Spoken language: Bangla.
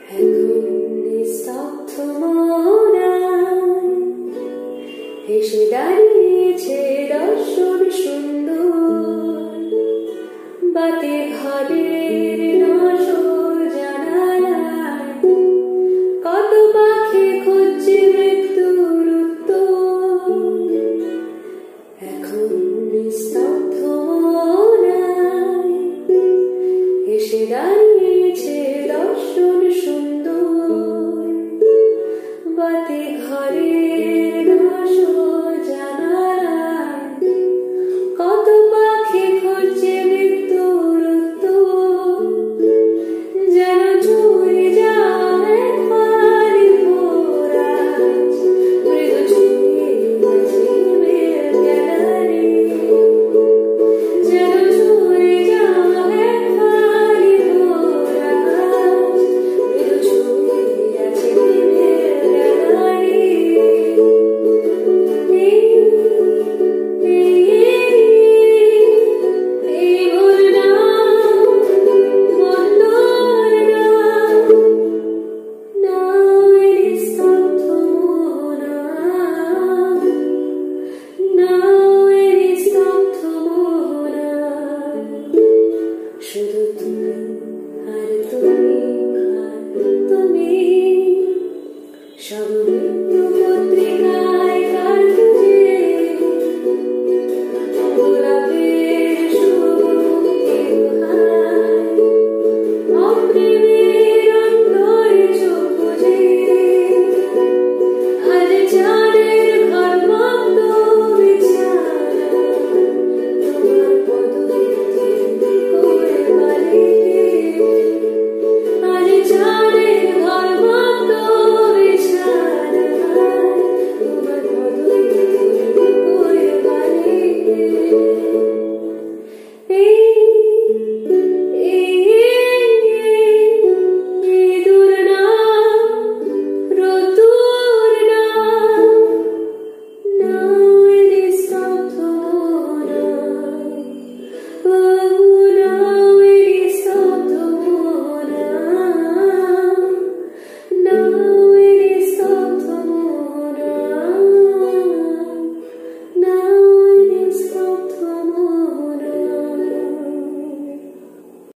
এখন নিস্তব্ধ মনায় এসে দাঁড়িয়েছে দর্শন সুন্দর, বাতি ঘরের নশোর জানালায় কত পাখি খুঁজছে মৃত্যুর উত্তর। এখন নিস্তব্ধ মনায় এসে দাঁড়িয়েছে দর্শন সুন্দর, বাতি ঘরের নশোর জানালায় কত পাখি খুঁজছে মৃত্যুর উত্তর। যেন চুরি যায় পানি ভোরাজ, মৃদু ছুঁয়ে ঝিমের গ্যালারি। যেন চুরি যায় পানি ভোরাজ, মৃদু ছুঁয়ে ঝিমের গ্যালারি। শুধু তুমি আর তুমি আর তুমি, সব মৃত্যু পত্রিকায় কাটছে গোলাপের সুমুখে দোহায়, অপ্রেমের অন্তরে চোখ বুজে আজ চাঁদের ঘর মত বিছানা, তোমার পদধূলি করে বালিতে। আজ চাঁদের ঘর মত বিছানা, তোমার পদধূলি করে বালিতে।